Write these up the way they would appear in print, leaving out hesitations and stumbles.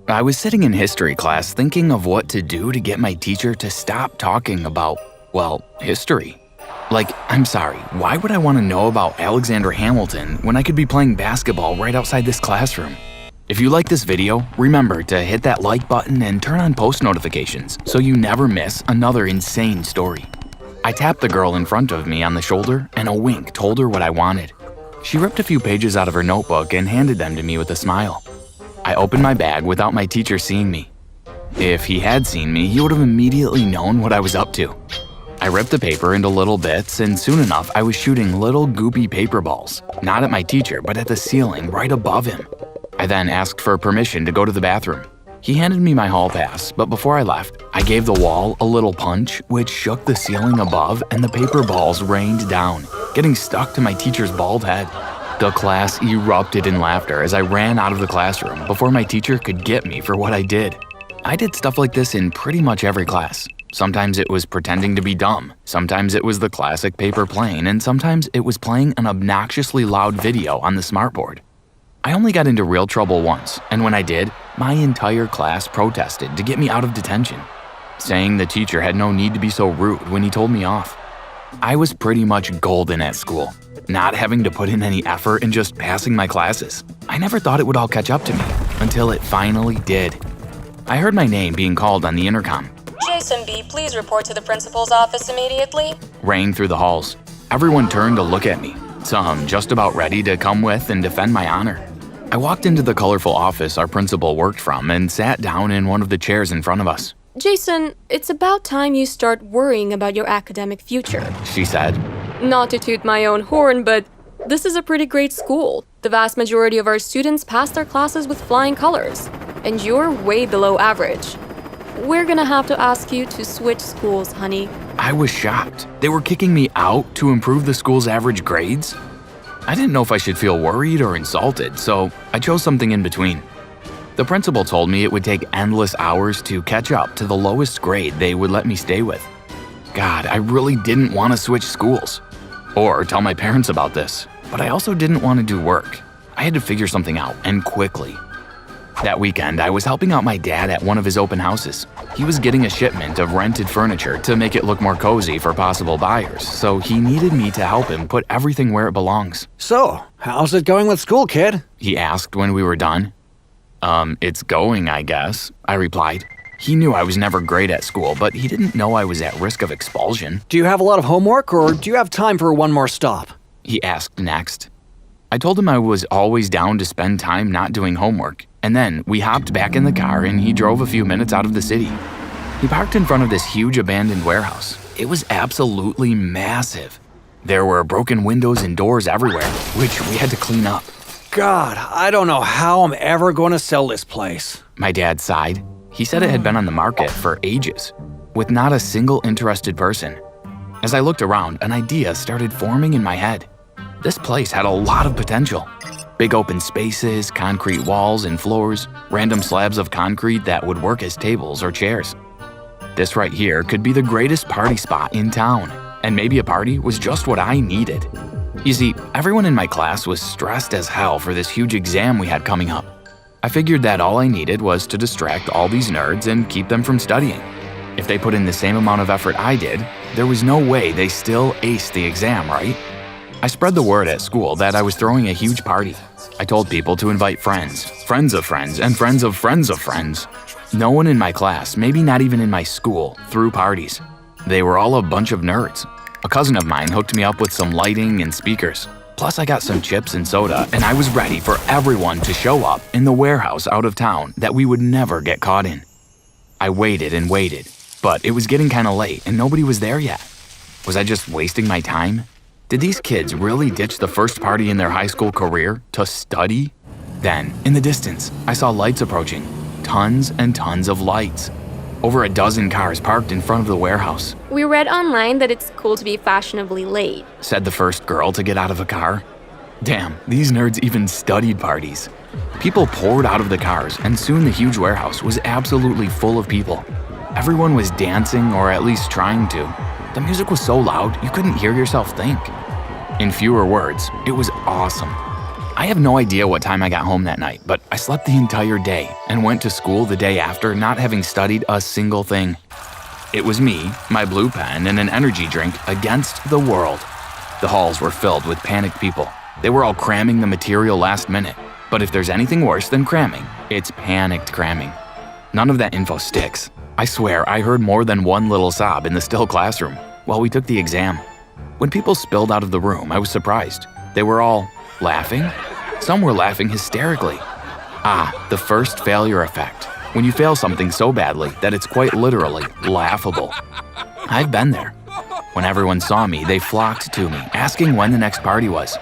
I was sitting in history class thinking of what to do to get my teacher to stop talking about, well, history. Like, I'm sorry, why would I want to know about Alexander Hamilton when I could be playing basketball right outside this classroom? If you like this video, remember to hit that like button and turn on post notifications so you never miss another insane story. I tapped the girl in front of me on the shoulder and a wink told her what I wanted. She ripped a few pages out of her notebook and handed them to me with a smile. I opened my bag without my teacher seeing me. If he had seen me, he would have immediately known what I was up to. I ripped the paper into little bits, and soon enough I was shooting little goopy paper balls, not at my teacher but at the ceiling right above him. I then asked for permission to go to the bathroom. He handed me my hall pass, but before I left, I gave the wall a little punch, which shook the ceiling above and the paper balls rained down, getting stuck to my teacher's bald head. The class erupted in laughter as I ran out of the classroom before my teacher could get me for what I did. I did stuff like this in pretty much every class. Sometimes it was pretending to be dumb, sometimes it was the classic paper plane, and sometimes it was playing an obnoxiously loud video on the smartboard. I only got into real trouble once, and when I did, my entire class protested to get me out of detention, saying the teacher had no need to be so rude when he told me off. I was pretty much golden at school, not having to put in any effort and just passing my classes. I never thought it would all catch up to me, until it finally did. I heard my name being called on the intercom. Jason B., please report to the principal's office immediately. Rang through the halls. Everyone turned to look at me, some just about ready to come with and defend my honor. I walked into the colorful office our principal worked from and sat down in one of the chairs in front of us. Jason, it's about time you start worrying about your academic future, she said. Not to toot my own horn, but this is a pretty great school. The vast majority of our students pass their classes with flying colors, and you're way below average. We're gonna have to ask you to switch schools, honey. I was shocked. They were kicking me out to improve the school's average grades? I didn't know if I should feel worried or insulted, so I chose something in between. The principal told me it would take endless hours to catch up to the lowest grade they would let me stay with. God, I really didn't want to switch schools or tell my parents about this, but I also didn't want to do work. I had to figure something out, and quickly. That weekend, I was helping out my dad at one of his open houses. He was getting a shipment of rented furniture to make it look more cozy for possible buyers, so he needed me to help him put everything where it belongs. So, how's it going with school, kid? He asked when we were done. It's going, I guess, I replied. He knew I was never great at school, but he didn't know I was at risk of expulsion. Do you have a lot of homework, or do you have time for one more stop? He asked next. I told him I was always down to spend time not doing homework, and then we hopped back in the car and he drove a few minutes out of the city. He parked in front of this huge abandoned warehouse. It was absolutely massive. There were broken windows and doors everywhere, which we had to clean up. God, I don't know how I'm ever going to sell this place. My dad sighed. He said it had been on the market for ages, with not a single interested person. As I looked around, an idea started forming in my head. This place had a lot of potential. Big open spaces, concrete walls and floors, random slabs of concrete that would work as tables or chairs. This right here could be the greatest party spot in town, and maybe a party was just what I needed. You see, everyone in my class was stressed as hell for this huge exam we had coming up. I figured that all I needed was to distract all these nerds and keep them from studying. If they put in the same amount of effort I did, there was no way they still aced the exam, right? I spread the word at school that I was throwing a huge party. I told people to invite friends, friends of friends, and friends of friends of friends. No one in my class, maybe not even in my school, threw parties. They were all a bunch of nerds. A cousin of mine hooked me up with some lighting and speakers. Plus I got some chips and soda, and I was ready for everyone to show up in the warehouse out of town that we would never get caught in. I waited and waited, but it was getting kinda late and nobody was there yet. Was I just wasting my time? Did these kids really ditch the first party in their high school career to study? Then, in the distance, I saw lights approaching. Tons and tons of lights. Over a dozen cars parked in front of the warehouse. We read online that it's cool to be fashionably late, said the first girl to get out of a car. Damn, these nerds even studied parties. People poured out of the cars, and soon the huge warehouse was absolutely full of people. Everyone was dancing, or at least trying to. The music was so loud, you couldn't hear yourself think. In fewer words, it was awesome. I have no idea what time I got home that night, but I slept the entire day and went to school the day after not having studied a single thing. It was me, my blue pen, and an energy drink against the world. The halls were filled with panicked people. They were all cramming the material last minute. But if there's anything worse than cramming, it's panicked cramming. None of that info sticks. I swear I heard more than one little sob in the still classroom while we took the exam. When people spilled out of the room, I was surprised. They were all laughing. Some were laughing hysterically. The first failure effect. When you fail something so badly that it's quite literally laughable. I've been there. When everyone saw me, they flocked to me, asking when the next party was.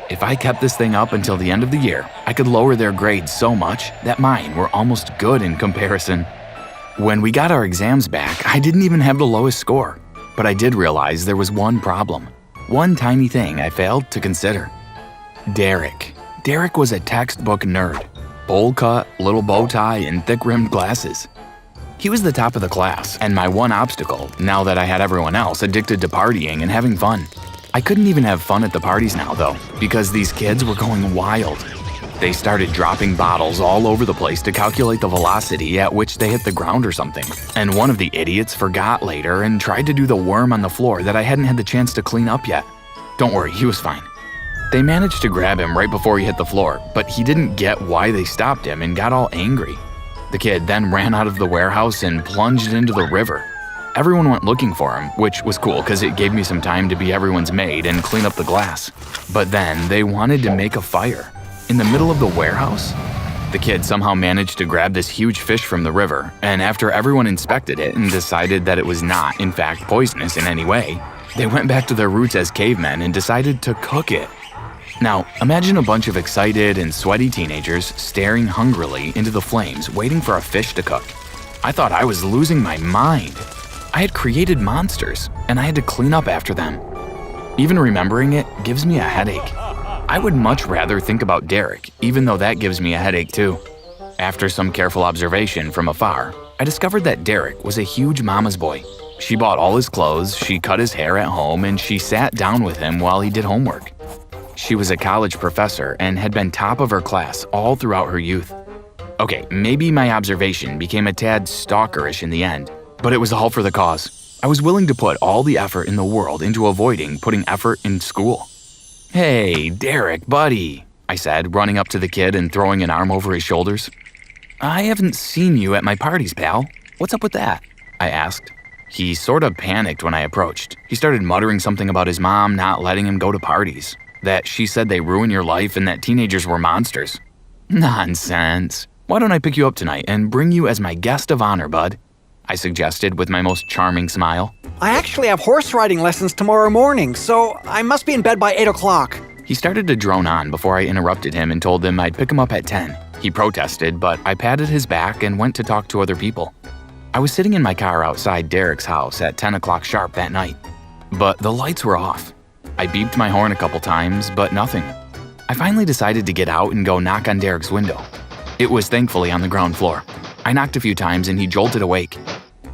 If I kept this thing up until the end of the year, I could lower their grades so much that mine were almost good in comparison. When we got our exams back, I didn't even have the lowest score. But I did realize there was one problem. One tiny thing I failed to consider. Derek. Derek was a textbook nerd. Bowl cut, little bow tie, and thick-rimmed glasses. He was the top of the class, and my one obstacle, now that I had everyone else addicted to partying and having fun. I couldn't even have fun at the parties now, though, because these kids were going wild. They started dropping bottles all over the place to calculate the velocity at which they hit the ground or something. And one of the idiots forgot later and tried to do the worm on the floor that I hadn't had the chance to clean up yet. Don't worry, he was fine. They managed to grab him right before he hit the floor, but he didn't get why they stopped him and got all angry. The kid then ran out of the warehouse and plunged into the river. Everyone went looking for him, which was cool because it gave me some time to be everyone's maid and clean up the glass. But then they wanted to make a fire. In the middle of the warehouse? The kid somehow managed to grab this huge fish from the river, and after everyone inspected it and decided that it was not, in fact, poisonous in any way, they went back to their roots as cavemen and decided to cook it. Now, imagine a bunch of excited and sweaty teenagers staring hungrily into the flames waiting for a fish to cook. I thought I was losing my mind. I had created monsters, and I had to clean up after them. Even remembering it gives me a headache. I would much rather think about Derek, even though that gives me a headache too. After some careful observation from afar, I discovered that Derek was a huge mama's boy. She bought all his clothes, she cut his hair at home, and she sat down with him while he did homework. She was a college professor and had been top of her class all throughout her youth. Okay, maybe my observation became a tad stalkerish in the end, but it was all for the cause. I was willing to put all the effort in the world into avoiding putting effort in school. "Hey, Derek, buddy," I said, running up to the kid and throwing an arm over his shoulders. "I haven't seen you at my parties, pal. What's up with that?" I asked. He sort of panicked when I approached. He started muttering something about his mom not letting him go to parties, that she said they ruin your life and that teenagers were monsters. "Nonsense. Why don't I pick you up tonight and bring you as my guest of honor, bud?" I suggested with my most charming smile. I actually have horse riding lessons tomorrow morning, so I must be in bed by 8 o'clock. He started to drone on before I interrupted him and told him I'd pick him up at 10. He protested, but I patted his back and went to talk to other people. I was sitting in my car outside Derek's house at 10 o'clock sharp that night, but the lights were off. I beeped my horn a couple times, but nothing. I finally decided to get out and go knock on Derek's window. It was thankfully on the ground floor. I knocked a few times and he jolted awake.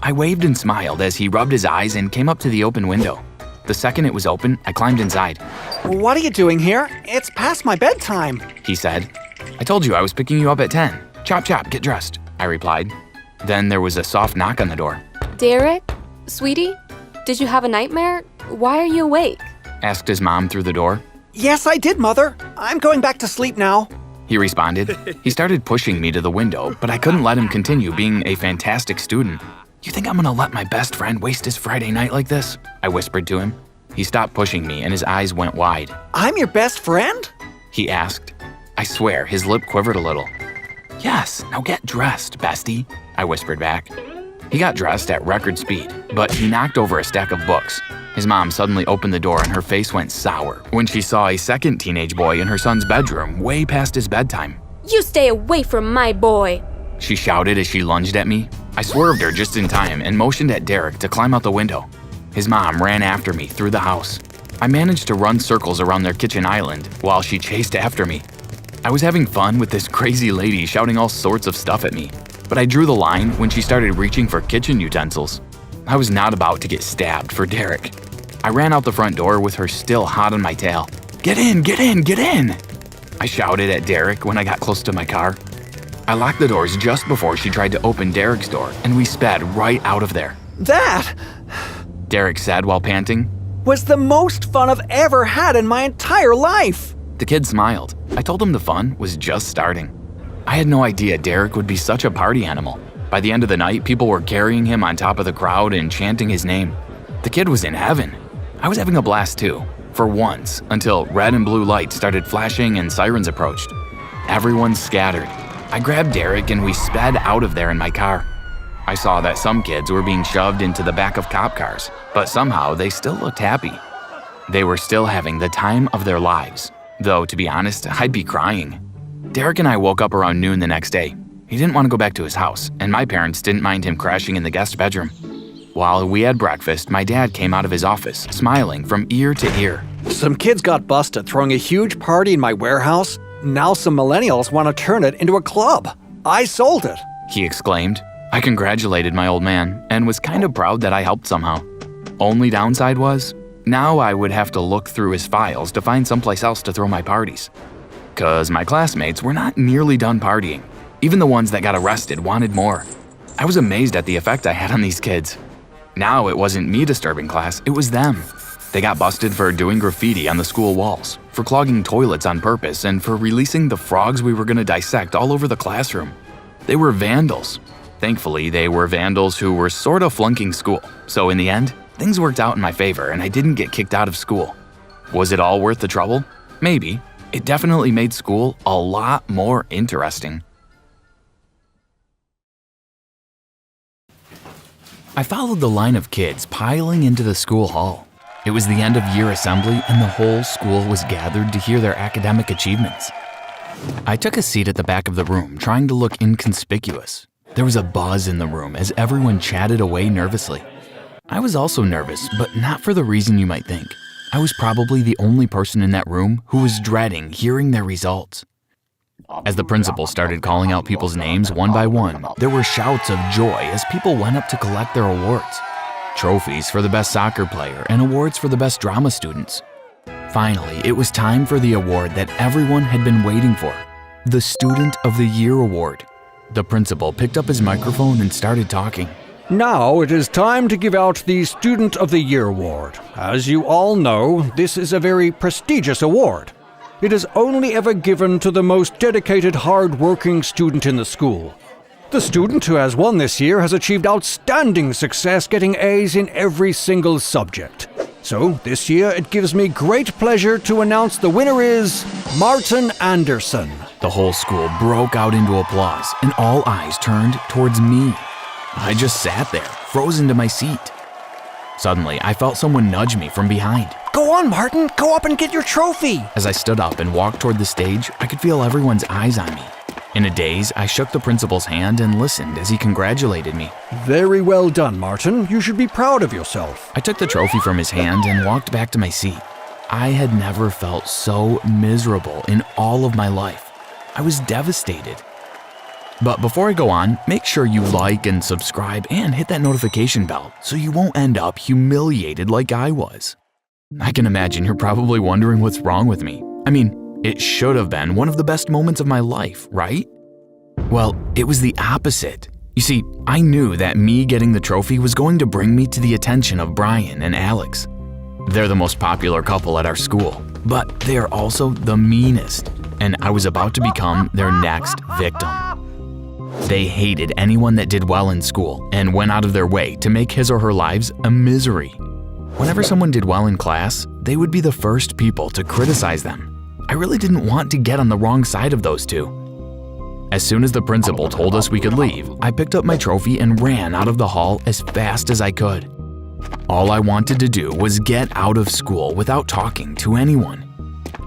I waved and smiled as he rubbed his eyes and came up to the open window. The second it was open, I climbed inside. "What are you doing here? It's past my bedtime," he said. "I told you I was picking you up at 10. Chop chop, get dressed," I replied. Then there was a soft knock on the door. Derek? Sweetie? Did you have a nightmare? Why are you awake? Asked his mom through the door. "Yes, I did, Mother. I'm going back to sleep now," he responded. He started pushing me to the window, but I couldn't let him continue being a fantastic student. "You think I'm gonna let my best friend waste his Friday night like this?" I whispered to him. He stopped pushing me and his eyes went wide. "I'm your best friend?" he asked. I swear, his lip quivered a little. "Yes, now get dressed, bestie," I whispered back. He got dressed at record speed, but he knocked over a stack of books. His mom suddenly opened the door and her face went sour when she saw a second teenage boy in her son's bedroom way past his bedtime. You stay away from my boy, she shouted as she lunged at me. I swerved her just in time and motioned at Derek to climb out the window. His mom ran after me through the house. I managed to run circles around their kitchen island while she chased after me. I was having fun with this crazy lady shouting all sorts of stuff at me, but I drew the line when she started reaching for kitchen utensils. I was not about to get stabbed for Derek. I ran out the front door with her still hot on my tail. Get in, get in, get in!" I shouted at Derek when I got close to my car. I locked the doors just before she tried to open Derek's door, and we sped right out of there. That Derek said while panting. was the most fun I've ever had in my entire life. The kid smiled. I told him the fun was just starting. I had no idea Derek would be such a party animal. By the end of the night, people were carrying him on top of the crowd and chanting his name. The kid was in heaven. I was having a blast too, for once, until red and blue lights started flashing and sirens approached. Everyone scattered. I grabbed Derek and we sped out of there in my car. I saw that some kids were being shoved into the back of cop cars, but somehow they still looked happy. They were still having the time of their lives, though to be honest, I'd be crying. Derek and I woke up around noon the next day. He didn't want to go back to his house, and my parents didn't mind him crashing in the guest bedroom. While we had breakfast, my dad came out of his office, smiling from ear to ear. Some kids got busted throwing a huge party in my warehouse. Now some millennials want to turn it into a club. I sold it. He exclaimed. I congratulated my old man and was kind of proud that I helped somehow. Only downside was, now I would have to look through his files to find someplace else to throw my parties. 'Cause my classmates were not nearly done partying. Even the ones that got arrested wanted more. I was amazed at the effect I had on these kids. Now it wasn't me disturbing class, it was them. They got busted for doing graffiti on the school walls, for clogging toilets on purpose, and for releasing the frogs we were gonna dissect all over the classroom. They were vandals. Thankfully, they were vandals who were sort of flunking school, so in the end, things worked out in my favor and I didn't get kicked out of school. Was it all worth the trouble? Maybe. It definitely made school a lot more interesting. I followed the line of kids piling into the school hall. It was the end of year assembly and the whole school was gathered to hear their academic achievements. I took a seat at the back of the room, trying to look inconspicuous. There was a buzz in the room as everyone chatted away nervously. I was also nervous, but not for the reason you might think. I was probably the only person in that room who was dreading hearing their results. As the principal started calling out people's names one by one, there were shouts of joy as people went up to collect their awards. Trophies for the best soccer player and awards for the best drama students. Finally, it was time for the award that everyone had been waiting for, the Student of the Year Award. The principal picked up his microphone and started talking. Now it is time to give out the Student of the Year Award. As you all know, this is a very prestigious award. It is only ever given to the most dedicated, hard-working student in the school. The student who has won this year has achieved outstanding success, getting A's in every single subject. So this year it gives me great pleasure to announce the winner is Martin Anderson. The whole school broke out into applause and all eyes turned towards me. I just sat there, frozen to my seat. Suddenly, I felt someone nudge me from behind. Go on, Martin, go up and get your trophy. As I stood up and walked toward the stage, I could feel everyone's eyes on me. In a daze, I shook the principal's hand and listened as he congratulated me. Very well done, Martin. You should be proud of yourself. I took the trophy from his hand and walked back to my seat. I had never felt so miserable in all of my life. I was devastated. But before I go on, make sure you like and subscribe and hit that notification bell so you won't end up humiliated like I was. I can imagine you're probably wondering what's wrong with me. I mean, it should have been one of the best moments of my life, right? Well, it was the opposite. You see, I knew that me getting the trophy was going to bring me to the attention of Brian and Alex. They're the most popular couple at our school, but they are also the meanest, and I was about to become their next victim. They hated anyone that did well in school and went out of their way to make his or her lives a misery. Whenever someone did well in class, they would be the first people to criticize them. I really didn't want to get on the wrong side of those two. As soon as the principal told us we could leave, I picked up my trophy and ran out of the hall as fast as I could. All I wanted to do was get out of school without talking to anyone.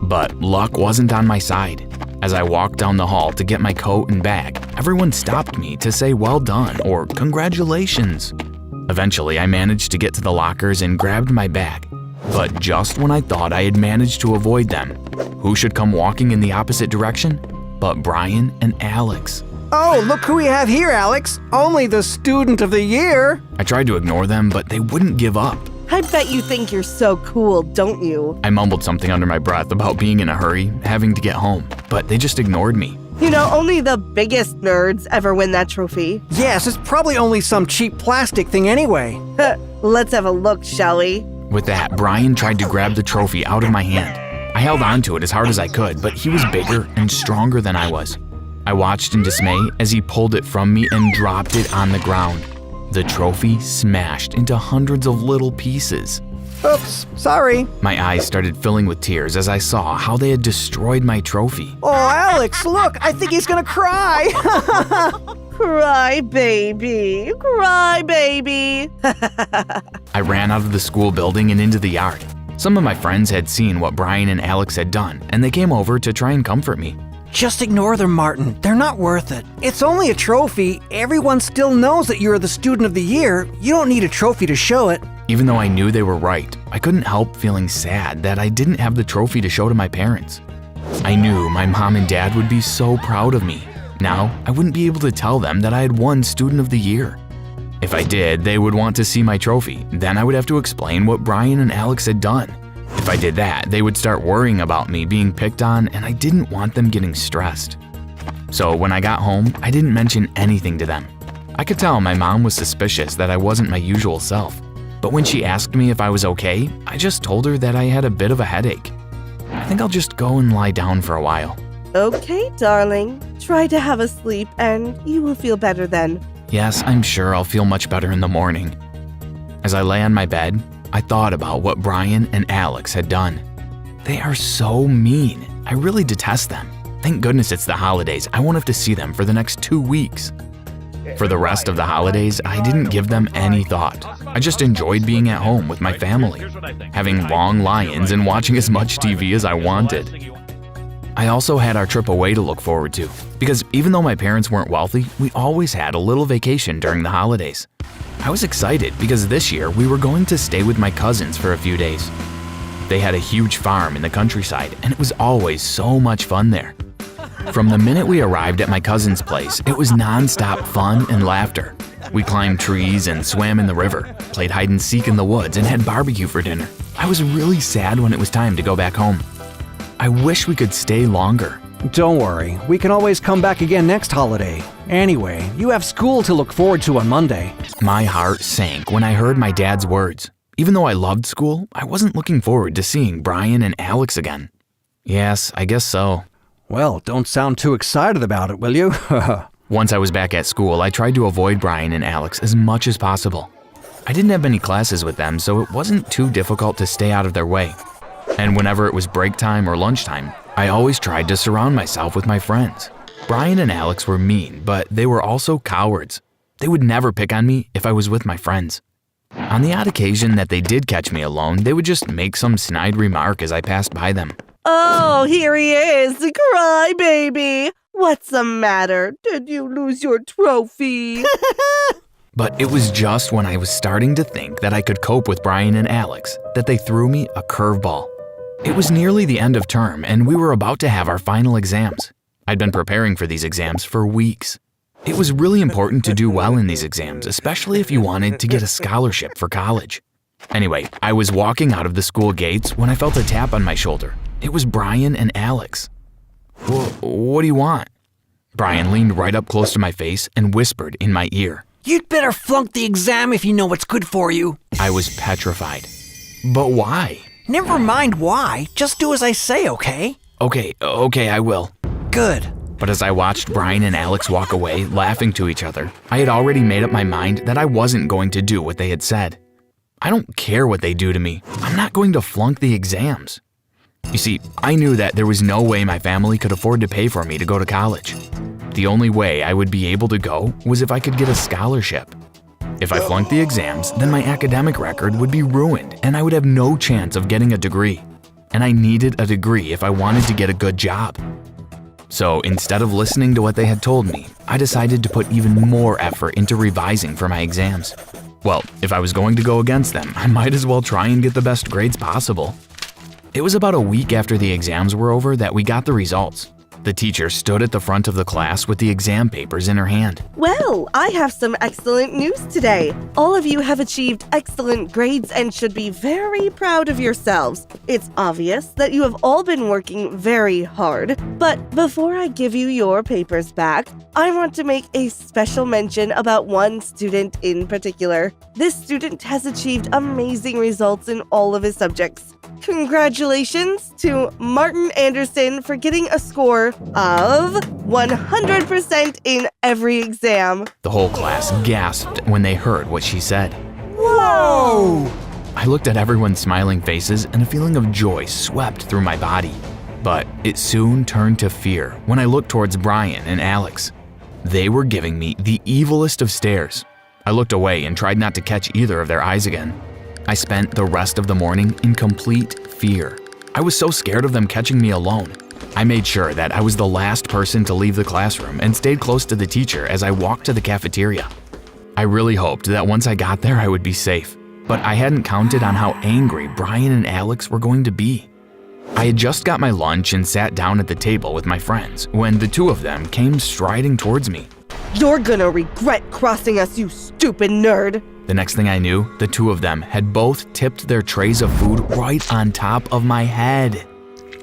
But luck wasn't on my side. As I walked down the hall to get my coat and bag, everyone stopped me to say well done or congratulations. Eventually, I managed to get to the lockers and grabbed my bag. But just when I thought I had managed to avoid them, who should come walking in the opposite direction but Brian and Alex? Oh, look who we have here, Alex. Only the Student of the Year. I tried to ignore them, but they wouldn't give up. I bet you think you're so cool, don't you? I mumbled something under my breath about being in a hurry, having to get home, but they just ignored me. You know, only the biggest nerds ever win that trophy. Yes, it's probably only some cheap plastic thing anyway. Let's have a look, shall we? With that, Brian tried to grab the trophy out of my hand. I held onto it as hard as I could, but he was bigger and stronger than I was. I watched in dismay as he pulled it from me and dropped it on the ground. The trophy smashed into hundreds of little pieces. Oops, sorry. My eyes started filling with tears as I saw how they had destroyed my trophy. Oh, Alex, look, I think he's gonna cry. Cry, baby. Cry, baby. I ran out of the school building and into the yard. Some of my friends had seen what Brian and Alex had done, and they came over to try and comfort me. Just ignore them, Martin. They're not worth it. It's only a trophy. Everyone still knows that you're the student of the year. You don't need a trophy to show it. Even though I knew they were right, I couldn't help feeling sad that I didn't have the trophy to show to my parents. I knew my mom and dad would be so proud of me. Now, I wouldn't be able to tell them that I had won Student of the Year. If I did, they would want to see my trophy. Then I would have to explain what Brian and Alex had done. If I did that, they would start worrying about me being picked on, and I didn't want them getting stressed. So when I got home, I didn't mention anything to them. I could tell my mom was suspicious that I wasn't my usual self. But when she asked me if I was okay, I just told her that I had a bit of a headache. I think I'll just go and lie down for a while. Okay, darling. Try to have a sleep and you will feel better then. Yes, I'm sure I'll feel much better in the morning. As I lay on my bed, I thought about what Brian and Alex had done. They are so mean. I really detest them. Thank goodness it's the holidays. I won't have to see them for the next 2 weeks. For the rest of the holidays, I didn't give them any thought. I just enjoyed being at home with my family, having long lie-ins and watching as much TV as I wanted. I also had our trip away to look forward to, because even though my parents weren't wealthy, we always had a little vacation during the holidays. I was excited because this year we were going to stay with my cousins for a few days. They had a huge farm in the countryside, and it was always so much fun there. From the minute we arrived at my cousin's place, it was non-stop fun and laughter. We climbed trees and swam in the river, played hide and seek in the woods, and had barbecue for dinner. I was really sad when it was time to go back home. I wish we could stay longer. Don't worry, we can always come back again next holiday. Anyway, you have school to look forward to on Monday. My heart sank when I heard my dad's words. Even though I loved school, I wasn't looking forward to seeing Brian and Alex again. Yes, I guess so. Well, don't sound too excited about it, will you? Once I was back at school, I tried to avoid Brian and Alex as much as possible. I didn't have many classes with them, so it wasn't too difficult to stay out of their way. And whenever it was break time or lunchtime, I always tried to surround myself with my friends. Brian and Alex were mean, but they were also cowards. They would never pick on me if I was with my friends. On the odd occasion that they did catch me alone, they would just make some snide remark as I passed by them. Oh, here he is. Cry, baby. What's the matter? Did you lose your trophy? But it was just when I was starting to think that I could cope with Brian and Alex that they threw me a curveball. It was nearly the end of term, and we were about to have our final exams. I'd been preparing for these exams for weeks. It was really important to do well in these exams, especially if you wanted to get a scholarship for college. Anyway, I was walking out of the school gates when I felt a tap on my shoulder. It was Brian and Alex. What do you want? Brian leaned right up close to my face and whispered in my ear. You'd better flunk the exam if you know what's good for you. I was petrified. But why? Never mind why, just do as I say, okay? Okay, I will. Good. But as I watched Brian and Alex walk away, laughing to each other, I had already made up my mind that I wasn't going to do what they had said. I don't care what they do to me. I'm not going to flunk the exams. You see, I knew that there was no way my family could afford to pay for me to go to college. The only way I would be able to go was if I could get a scholarship. If I flunked the exams, then my academic record would be ruined and I would have no chance of getting a degree. And I needed a degree if I wanted to get a good job. So instead of listening to what they had told me, I decided to put even more effort into revising for my exams. Well, if I was going to go against them, I might as well try and get the best grades possible. It was about a week after the exams were over that we got the results. The teacher stood at the front of the class with the exam papers in her hand. Well, I have some excellent news today. All of you have achieved excellent grades and should be very proud of yourselves. It's obvious that you have all been working very hard, but before I give you your papers back, I want to make a special mention about one student in particular. This student has achieved amazing results in all of his subjects. Congratulations to Martin Anderson for getting a score of 100% in every exam. The whole class gasped when they heard what she said. Whoa! I looked at everyone's smiling faces and a feeling of joy swept through my body. But it soon turned to fear when I looked towards Brian and Alex. They were giving me the evilest of stares. I looked away and tried not to catch either of their eyes again. I spent the rest of the morning in complete fear. I was so scared of them catching me alone. I made sure that I was the last person to leave the classroom and stayed close to the teacher as I walked to the cafeteria. I really hoped that once I got there I would be safe, but I hadn't counted on how angry Brian and Alex were going to be. I had just got my lunch and sat down at the table with my friends when the two of them came striding towards me. You're gonna regret crossing us, you stupid nerd. The next thing I knew, the two of them had both tipped their trays of food right on top of my head.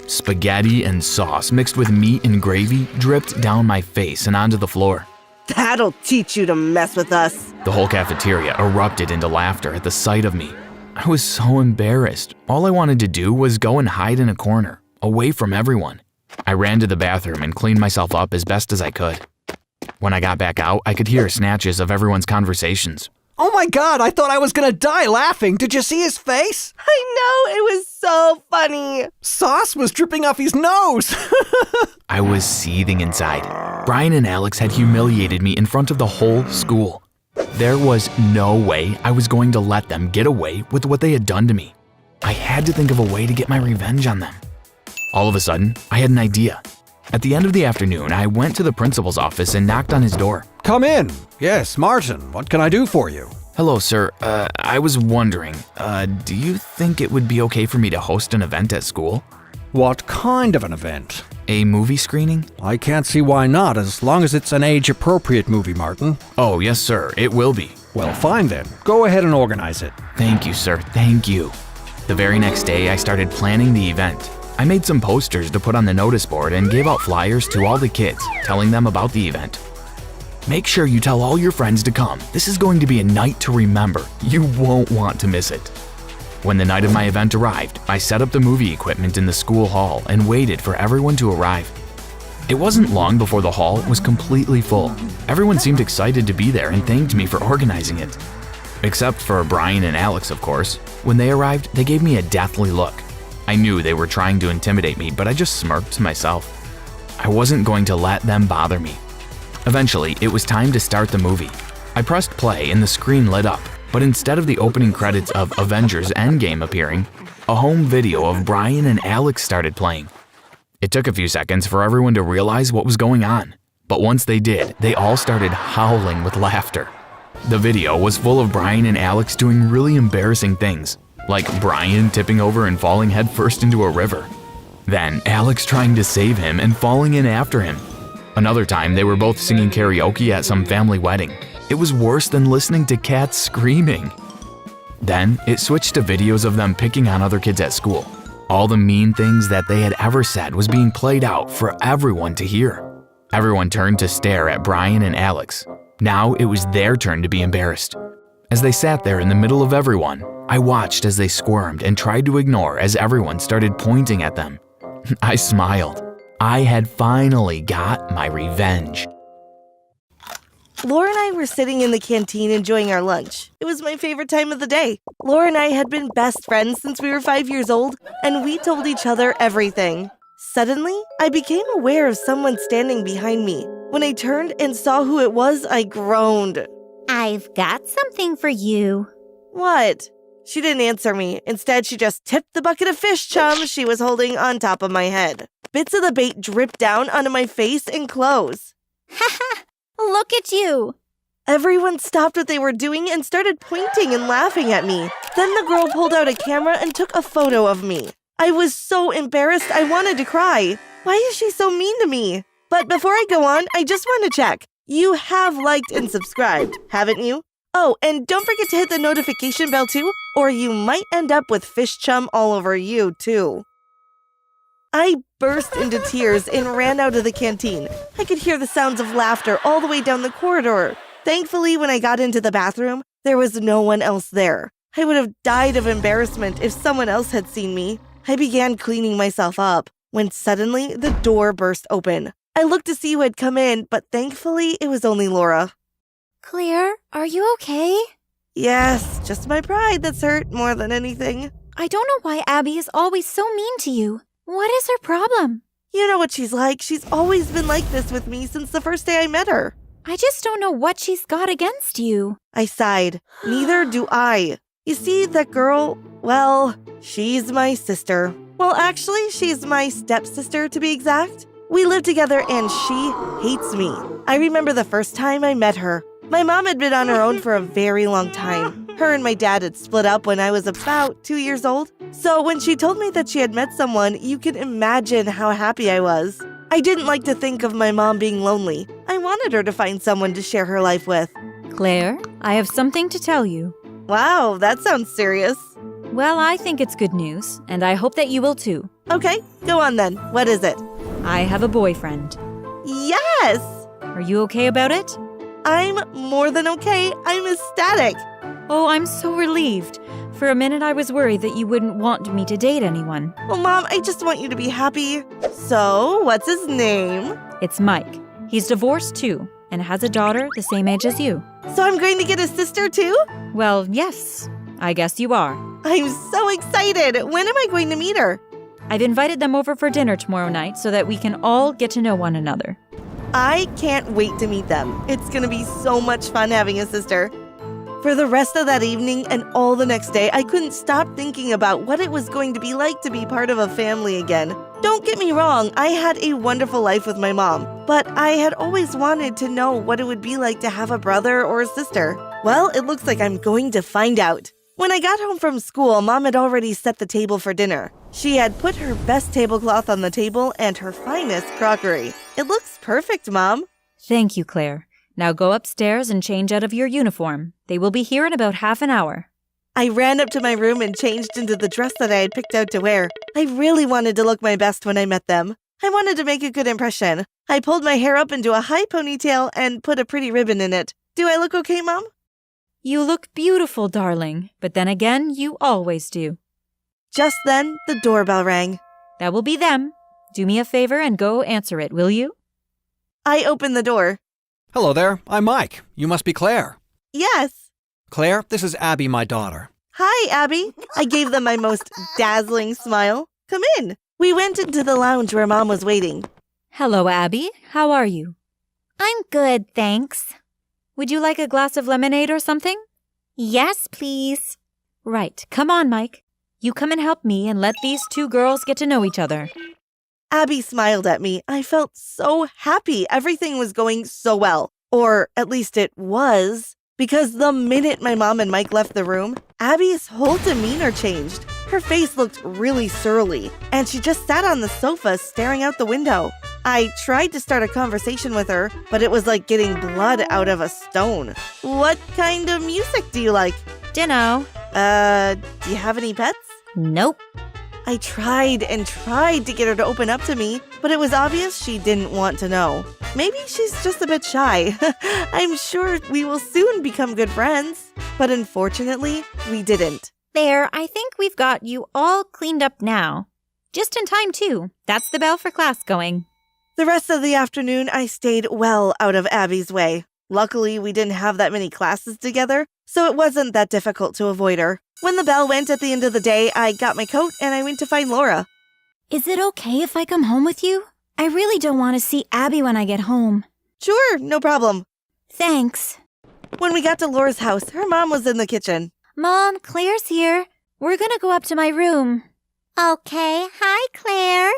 Spaghetti and sauce mixed with meat and gravy dripped down my face and onto the floor. That'll teach you to mess with us. The whole cafeteria erupted into laughter at the sight of me. I was so embarrassed. All I wanted to do was go and hide in a corner, away from everyone. I ran to the bathroom and cleaned myself up as best as I could. When I got back out, I could hear snatches of everyone's conversations. Oh my god, I thought I was gonna die laughing. Did you see his face? I know, it was so funny. Sauce was dripping off his nose. I was seething inside. Brian and Alex had humiliated me in front of the whole school. There was no way I was going to let them get away with what they had done to me. I had to think of a way to get my revenge on them. All of a sudden, I had an idea. At the end of the afternoon, I went to the principal's office and knocked on his door. Come in. Yes, Martin, what can I do for you? Hello, sir. I was wondering, do you think it would be okay for me to host an event at school? What kind of an event? A movie screening? I can't see why not, as long as it's an age-appropriate movie, Martin. Oh, yes, sir. It will be. Well, fine then. Go ahead and organize it. Thank you, sir. Thank you. The very next day, I started planning the event. I made some posters to put on the notice board and gave out flyers to all the kids, telling them about the event. Make sure you tell all your friends to come. This is going to be a night to remember. You won't want to miss it. When the night of my event arrived, I set up the movie equipment in the school hall and waited for everyone to arrive. It wasn't long before the hall was completely full. Everyone seemed excited to be there and thanked me for organizing it. Except for Brian and Alex, of course. When they arrived, they gave me a deathly look. I knew they were trying to intimidate me, but I just smirked to myself. I wasn't going to let them bother me. Eventually, it was time to start the movie. I pressed play and the screen lit up, but instead of the opening credits of Avengers Endgame appearing, a home video of Brian and Alex started playing. It took a few seconds for everyone to realize what was going on, but once they did, they all started howling with laughter. The video was full of Brian and Alex doing really embarrassing things, like Brian tipping over and falling headfirst into a river. Then Alex trying to save him and falling in after him. Another time, they were both singing karaoke at some family wedding. It was worse than listening to cats screaming. Then it switched to videos of them picking on other kids at school. All the mean things that they had ever said was being played out for everyone to hear. Everyone turned to stare at Brian and Alex. Now it was their turn to be embarrassed. As they sat there in the middle of everyone, I watched as they squirmed and tried to ignore as everyone started pointing at them. I smiled. I had finally got my revenge. Laura and I were sitting in the canteen enjoying our lunch. It was my favorite time of the day. Laura and I had been best friends since we were 5 years old, and we told each other everything. Suddenly, I became aware of someone standing behind me. When I turned and saw who it was, I groaned. I've got something for you. What? She didn't answer me. Instead, she just tipped the bucket of fish chum she was holding on top of my head. Bits of the bait dripped down onto my face and clothes. Haha, look at you. Everyone stopped what they were doing and started pointing and laughing at me. Then the girl pulled out a camera and took a photo of me. I was so embarrassed I wanted to cry. Why is she so mean to me? But before I go on, I just want to check. You have liked and subscribed, haven't you? Oh, and don't forget to hit the notification bell too, or you might end up with fish chum all over you too. I burst into tears and ran out of the canteen. I could hear the sounds of laughter all the way down the corridor. Thankfully, when I got into the bathroom, there was no one else there. I would have died of embarrassment if someone else had seen me. I began cleaning myself up when suddenly the door burst open. I looked to see who had come in, but thankfully it was only Laura. Claire, are you okay? Yes, just my pride that's hurt more than anything. I don't know why Abby is always so mean to you. What is her problem? You know what she's like. She's always been like this with me since the first day I met her. I just don't know what she's got against you. I sighed. Neither do I. You see, that girl, well, she's my sister. Well, actually, she's my stepsister to be exact. We live together and she hates me. I remember the first time I met her. My mom had been on her own for a very long time. Her and my dad had split up when I was about 2 years old. So when she told me that she had met someone, you can imagine how happy I was. I didn't like to think of my mom being lonely. I wanted her to find someone to share her life with. Claire, I have something to tell you. Wow, that sounds serious. Well, I think it's good news, and I hope that you will too. Okay, go on then. What is it? I have a boyfriend. Yes! Are you okay about it? I'm more than okay. I'm ecstatic. Oh, I'm so relieved. For a minute, I was worried that you wouldn't want me to date anyone. Well, Mom, I just want you to be happy. So, what's his name? It's Mike. He's divorced too, and has a daughter the same age as you. So I'm going to get a sister too? Well, yes, I guess you are. I'm so excited. When am I going to meet her? I've invited them over for dinner tomorrow night so that we can all get to know one another. I can't wait to meet them. It's going to be so much fun having a sister. For the rest of that evening and all the next day, I couldn't stop thinking about what it was going to be like to be part of a family again. Don't get me wrong, I had a wonderful life with my mom, but I had always wanted to know what it would be like to have a brother or a sister. Well, it looks like I'm going to find out. When I got home from school, Mom had already set the table for dinner. She had put her best tablecloth on the table and her finest crockery. It looks perfect, Mom. Thank you, Claire. Now go upstairs and change out of your uniform. They will be here in about half an hour. I ran up to my room and changed into the dress that I had picked out to wear. I really wanted to look my best when I met them. I wanted to make a good impression. I pulled my hair up into a high ponytail and put a pretty ribbon in it. Do I look okay, Mom? You look beautiful, darling, but then again, you always do. Just then, the doorbell rang. That will be them. Do me a favor and go answer it, will you? I opened the door. Hello there, I'm Mike. You must be Claire. Yes. Claire, this is Abby, my daughter. Hi, Abby. I gave them my most dazzling smile. Come in. We went into the lounge where Mom was waiting. Hello, Abby. How are you? I'm good, thanks. Would you like a glass of lemonade or something? Yes, please. Right. Come on, Mike. You come and help me and let these two girls get to know each other. Abby smiled at me. I felt so happy. Everything was going so well. Or at least it was. Because the minute my mom and Mike left the room, Abby's whole demeanor changed. Her face looked really surly, and she just sat on the sofa staring out the window. I tried to start a conversation with her, but it was like getting blood out of a stone. What kind of music do you like? Dunno. Do you have any pets? Nope. I tried and tried to get her to open up to me, but it was obvious she didn't want to know. Maybe she's just a bit shy. I'm sure we will soon become good friends. But unfortunately, we didn't. There, I think we've got you all cleaned up now. Just in time, too. That's the bell for class going. The rest of the afternoon, I stayed well out of Abby's way. Luckily, we didn't have that many classes together, so it wasn't that difficult to avoid her. When the bell went at the end of the day, I got my coat and I went to find Laura. Is it okay if I come home with you? I really don't want to see Abby when I get home. Sure, no problem. Thanks. When we got to Laura's house, her mom was in the kitchen. Mom, Claire's here. We're gonna go up to my room. Okay. Hi, Claire.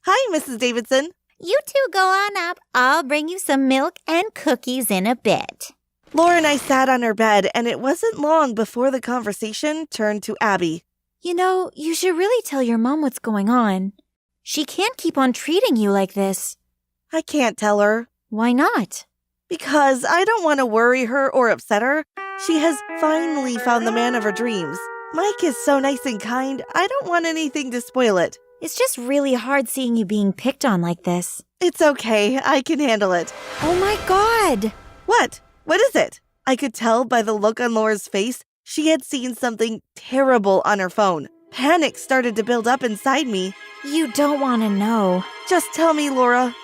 Hi, Mrs. Davidson. You two go on up. I'll bring you some milk and cookies in a bit. Laura and I sat on her bed, and it wasn't long before the conversation turned to Abby. You know, you should really tell your mom what's going on. She can't keep on treating you like this. I can't tell her. Why not? Because I don't want to worry her or upset her. She has finally found the man of her dreams. Mike is so nice and kind, I don't want anything to spoil it. It's just really hard seeing you being picked on like this. It's okay, I can handle it. Oh my God! What? What is it? I could tell by the look on Laura's face she had seen something terrible on her phone. Panic started to build up inside me. You don't want to know. Just tell me, Laura.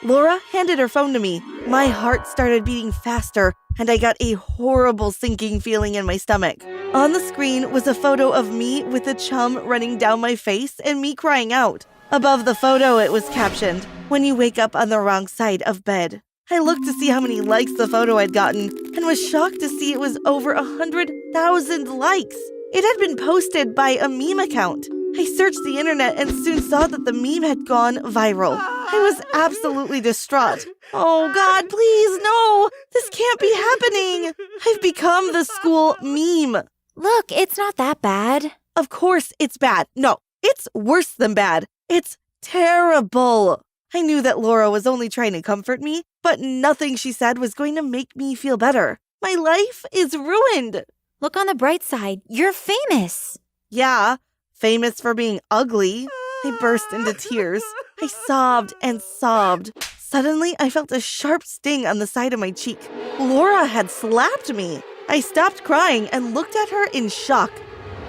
Laura handed her phone to me. My heart started beating faster, and I got a horrible sinking feeling in my stomach. On the screen was a photo of me with a chum running down my face and me crying out. Above the photo, it was captioned, "When you wake up on the wrong side of bed." I looked to see how many likes the photo had gotten and was shocked to see it was over 100,000 likes. It had been posted by a meme account. I searched the internet and soon saw that the meme had gone viral. I was absolutely distraught. Oh God, please, no! This can't be happening! I've become the school meme. Look, it's not that bad. Of course it's bad. No, it's worse than bad. It's terrible. I knew that Laura was only trying to comfort me, but nothing she said was going to make me feel better. My life is ruined. Look on the bright side. You're famous. Yeah, famous for being ugly. I burst into tears. I sobbed and sobbed. Suddenly, I felt a sharp sting on the side of my cheek. Laura had slapped me. I stopped crying and looked at her in shock.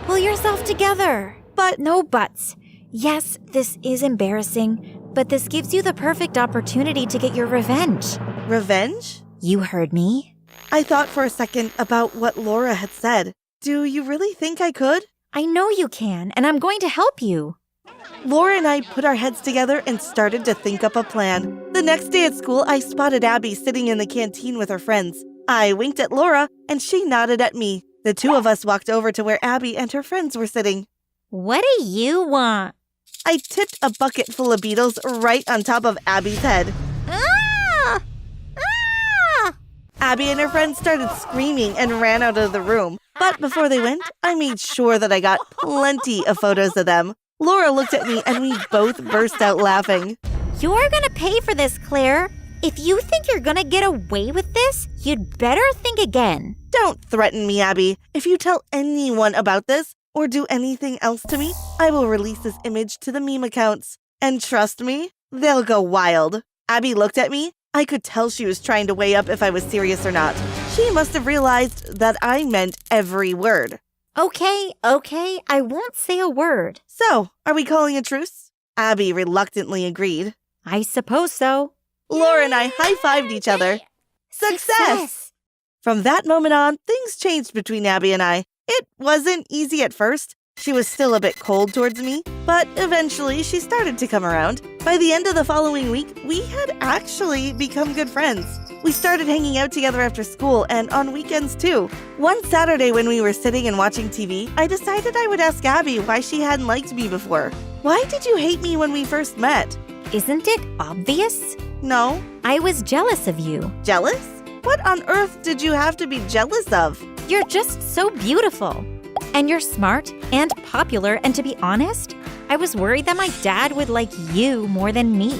Pull yourself together. But No buts. Yes, this is embarrassing, but this gives you the perfect opportunity to get your revenge. revenge? You heard me. I thought for a second about what Laura had said. Do you really think I could? I know you can, and I'm going to help you. Laura and I put our heads together and started to think up a plan. The next day at school, I spotted Abby sitting in the canteen with her friends. I winked at Laura, and she nodded at me. The two of us walked over to where Abby and her friends were sitting. What do you want? I tipped a bucket full of beetles right on top of Abby's head. Ah! Ah! Abby and her friends started screaming and ran out of the room. But before they went, I made sure that I got plenty of photos of them. Laura looked at me and we both burst out laughing. You're gonna pay for this, Claire. If you think you're gonna get away with this, you'd better think again. Don't threaten me, Abby. If you tell anyone about this or do anything else to me, I will release this image to the meme accounts. And trust me, they'll go wild. Abby looked at me. I could tell she was trying to weigh up if I was serious or not. She must have realized that I meant every word. Okay, I won't say a word. So, are we calling a truce? Abby reluctantly agreed. I suppose so. Laura and I high-fived each other. Success! From that moment on, things changed between Abby and I. It wasn't easy at first. She was still a bit cold towards me, but eventually she started to come around. By the end of the following week, we had actually become good friends. We started hanging out together after school and on weekends too. One Saturday when we were sitting and watching TV, I decided I would ask Abby why she hadn't liked me before. Why did you hate me when we first met? Isn't it obvious? No. I was jealous of you. Jealous? What on earth did you have to be jealous of? You're just so beautiful. And you're smart and popular, and to be honest, I was worried that my dad would like you more than me.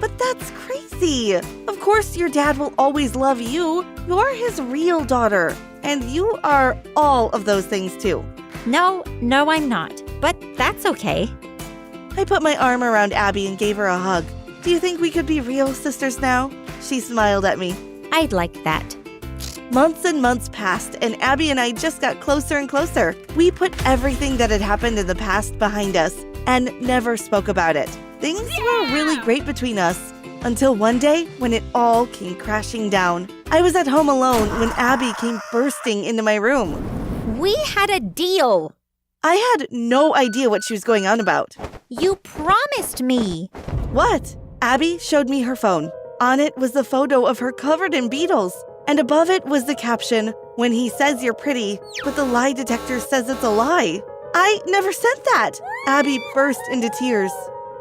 But that's crazy. Of course your dad will always love you. You're his real daughter. And you are all of those things too. No, I'm not. But that's okay. I put my arm around Abby and gave her a hug. Do you think we could be real sisters now? She smiled at me. I'd like that. Months and months passed, and Abby and I just got closer and closer. We put everything that had happened in the past behind us and never spoke about it. Things were really great between us until one day when it all came crashing down. I was at home alone when Abby came bursting into my room. We had a deal. I had no idea what she was going on about. You promised me. What? Abby showed me her phone. On it was the photo of her covered in beetles. And above it was the caption, "When he says you're pretty, but the lie detector says it's a lie." I never sent that. Abby burst into tears.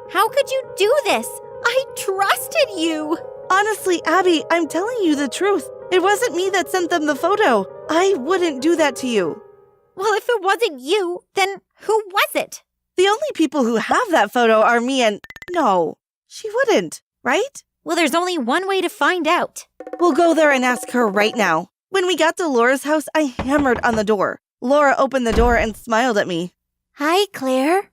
How could you do this? I trusted you. Honestly, Abby, I'm telling you the truth. It wasn't me that sent them the photo. I wouldn't do that to you. Well, if it wasn't you, then who was it? The only people who have that photo are me and No, she wouldn't, right? Well, there's only one way to find out. We'll go there and ask her right now. When we got to Laura's house, I hammered on the door. Laura opened the door and smiled at me. Hi, Claire.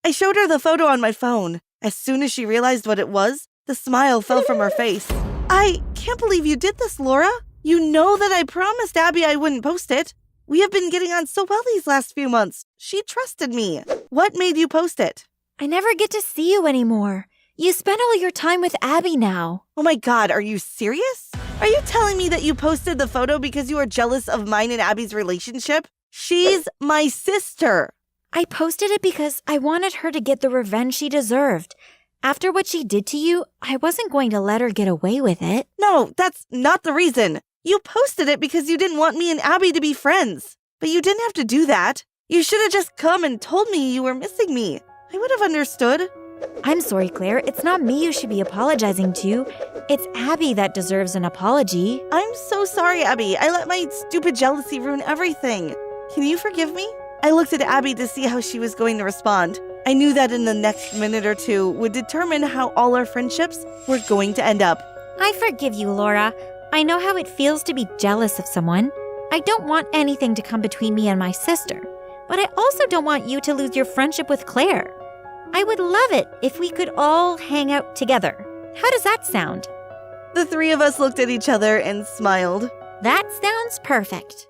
I showed her the photo on my phone. As soon as she realized what it was, the smile fell from her face. I can't believe you did this, Laura. You know that I promised Abby I wouldn't post it. We have been getting on so well these last few months. She trusted me. What made you post it? I never get to see you anymore. You spend all your time with Abby now. Oh my God, are you serious? Are you telling me that you posted the photo because you are jealous of mine and Abby's relationship? She's my sister. I posted it because I wanted her to get the revenge she deserved. After what she did to you, I wasn't going to let her get away with it. No, that's not the reason. You posted it because you didn't want me and Abby to be friends. But you didn't have to do that. You should have just come and told me you were missing me. I would have understood. I'm sorry, Claire. It's not me you should be apologizing to. It's Abby that deserves an apology. I'm so sorry, Abby. I let my stupid jealousy ruin everything. Can you forgive me? I looked at Abby to see how she was going to respond. I knew that in the next minute or two would determine how all our friendships were going to end up. I forgive you, Laura. I know how it feels to be jealous of someone. I don't want anything to come between me and my sister. But I also don't want you to lose your friendship with Claire. I would love it if we could all hang out together. How does that sound? The three of us looked at each other and smiled. That sounds perfect.